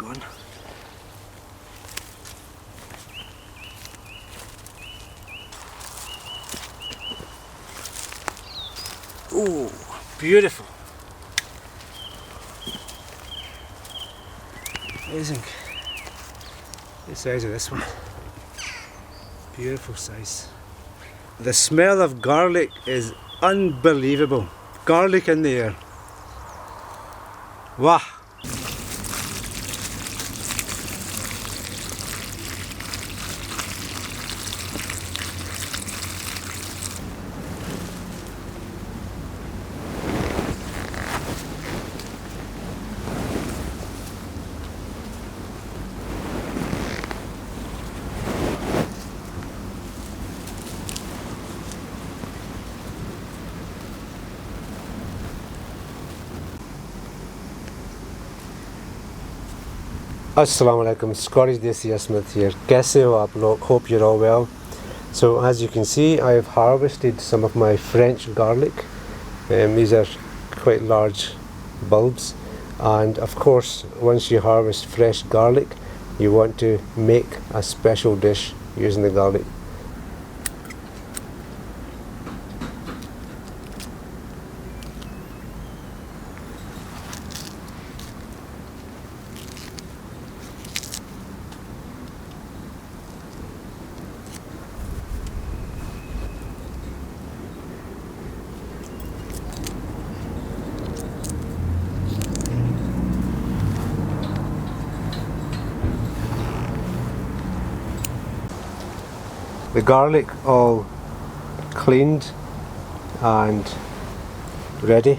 gone. Oh, beautiful. Amazing. The size of this one. Beautiful size. The smell of garlic is unbelievable. Garlic in the air. Wow. Assalamu alaikum, Scottish Desi Asmat here. Kaise ho aap log? Hope you're all well. So as you can see, I have harvested some of my French garlic. These are quite large bulbs, and of course once you harvest fresh garlic you want to make a special dish using the garlic. The garlic all cleaned and ready.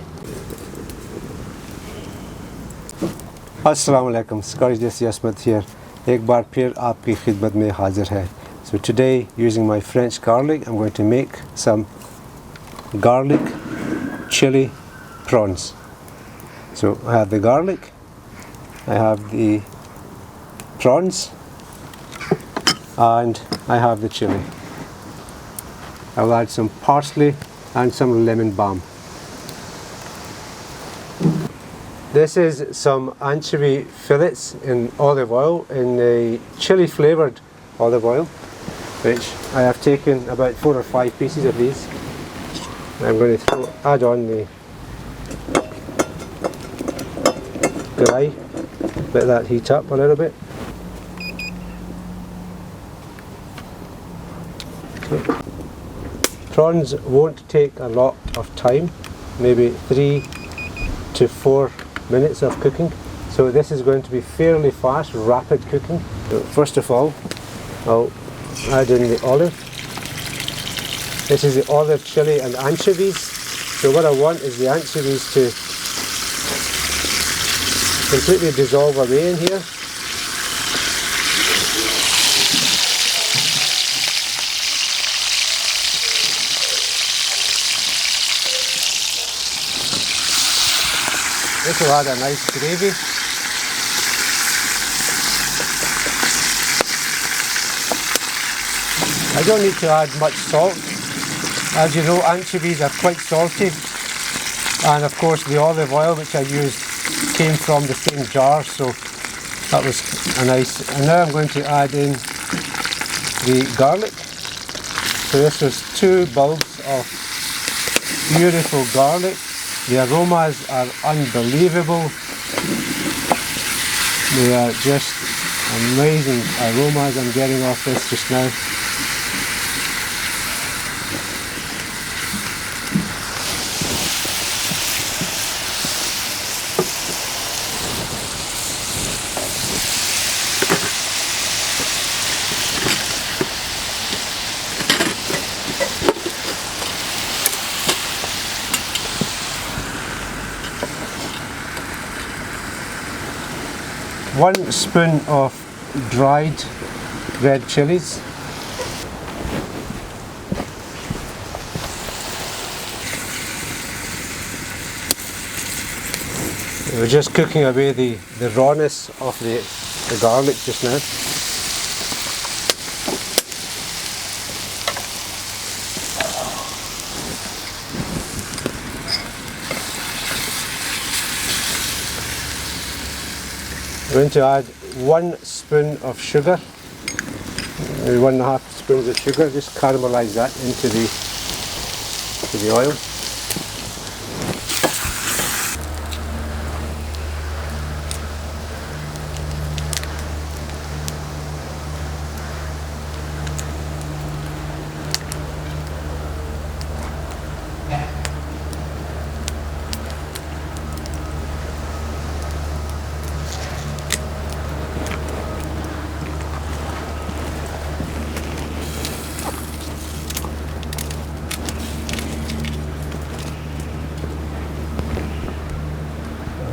Assalamu alaikum, Scottish Desi Asmat here. एक बार फिर आपकी खिदमत में हाजिर है. So today, using my French garlic, I'm going to make some garlic chili prawns. So I have the garlic, I have the prawns, and I have the chili. I'll add some parsley and some lemon balm. This is some anchovy fillets in olive oil, in a chili flavoured olive oil, which I have taken about 4 or 5 pieces of these. I'm going to add on the dry, let that heat up a little bit. Prawns won't take a lot of time, maybe 3 to 4 minutes of cooking, so this is going to be fairly fast, rapid cooking. So first of all, I'll add in the olive. This is the olive, chili and anchovies. So what I want is the anchovies to completely dissolve away in here. This will add a nice gravy. I don't need to add much salt. As you know, anchovies are quite salty, and of course the olive oil which I used came from the same jar, so that was a nice. And now I'm going to add in the garlic. So this was 2 bulbs of beautiful garlic. The aromas are unbelievable. They are just amazing aromas I'm getting off this just now. One spoon of dried red chilies. We're just cooking away the rawness of the garlic just now. I'm going to add 1 spoon of sugar, maybe 1.5 spoons of sugar. Just caramelize that into the oil.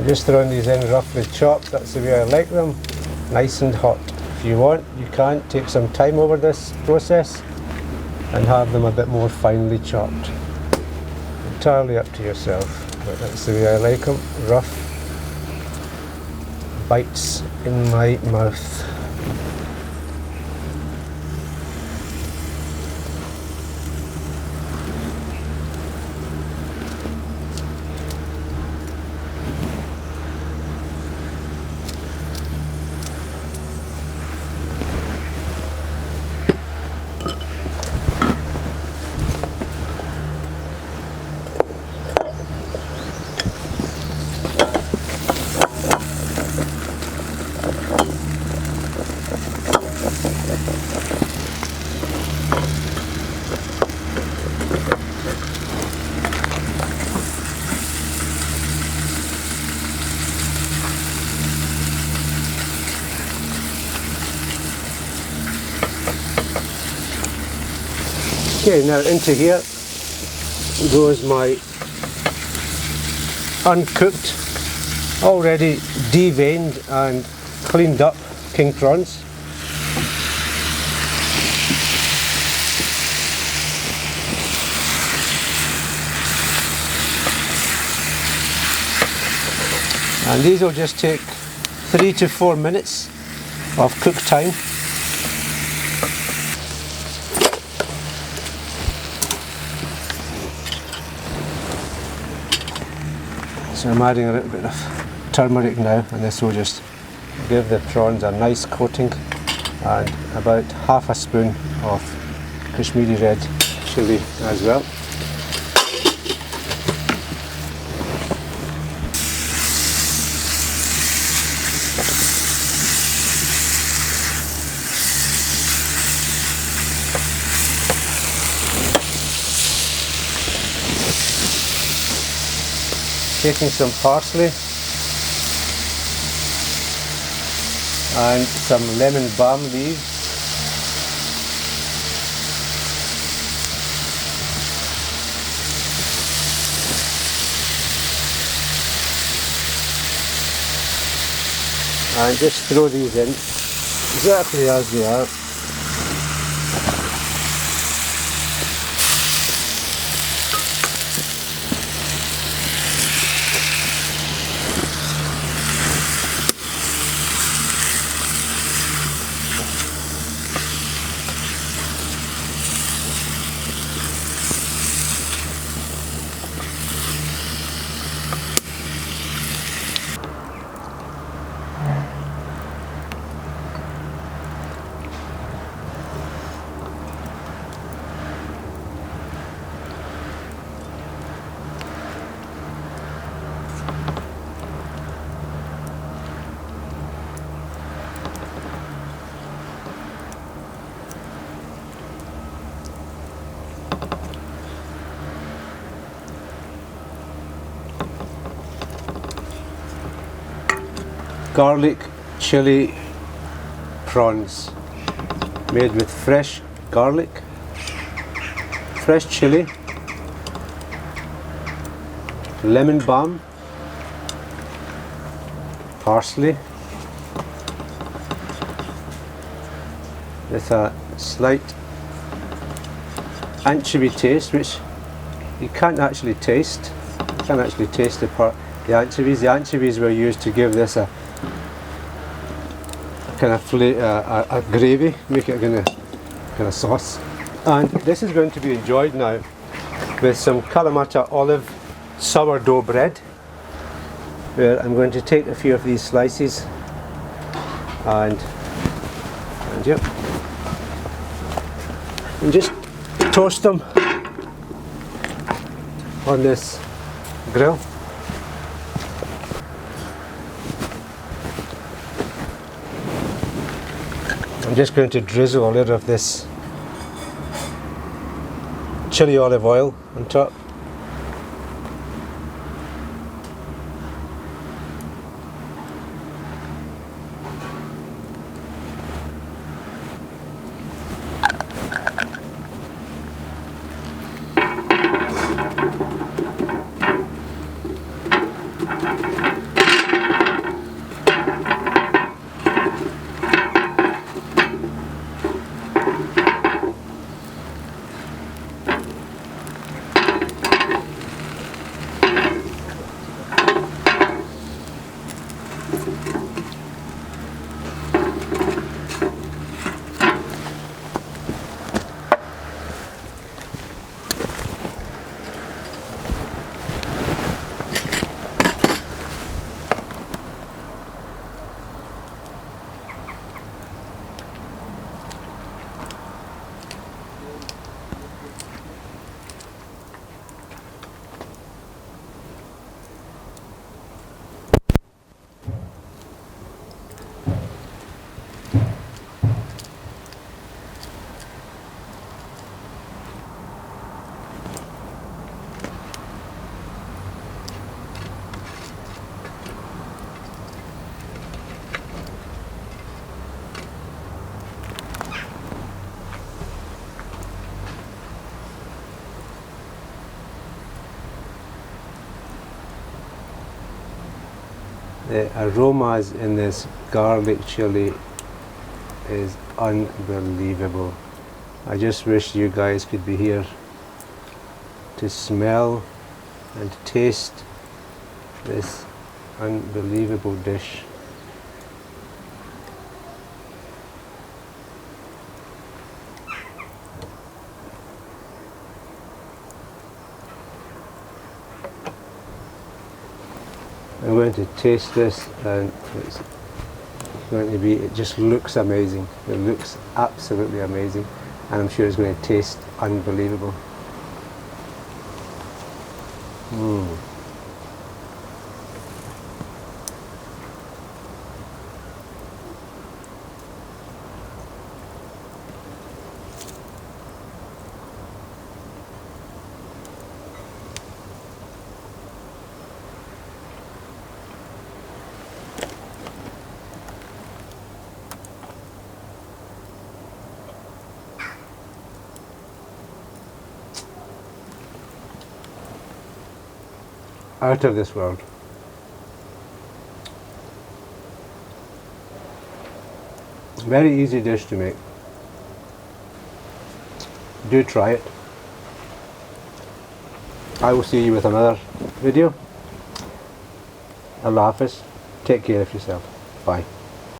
Just throwing these in roughly chopped, that's the way I like them, nice and hot. If you want, you can take some time over this process and have them a bit more finely chopped. Entirely up to yourself, but that's the way I like them, rough bites in my mouth. Okay, now into here goes my uncooked, already deveined and cleaned up king prawns. And these will just take 3 to 4 minutes of cook time. So I'm adding a little bit of turmeric now, and this will just give the prawns a nice coating, and about half a spoon of Kashmiri red chilli as well. Taking some parsley and some lemon balm leaves. And just throw these in exactly as they are. Garlic chili prawns made with fresh garlic, fresh chili, lemon balm, parsley, with a slight anchovy taste, which you can't actually taste. You can't actually taste the anchovies. The anchovies were used to give this a kind of a gravy, make it a kind of sauce. And this is going to be enjoyed now with some kalamata olive sourdough bread, where I'm going to take a few of these slices and yep, and just toast them on this grill. I'm just going to drizzle a little of this chili olive oil on top. The aromas in this garlic chili is unbelievable. I just wish you guys could be here to smell and taste this unbelievable dish. I'm going to taste this, and it's going to be, it just looks amazing. It looks absolutely amazing, and I'm sure it's going to taste unbelievable. Out of this world. Very easy dish to make. Do try it. I will see you with another video. Allah Hafiz. Take care of yourself. Bye.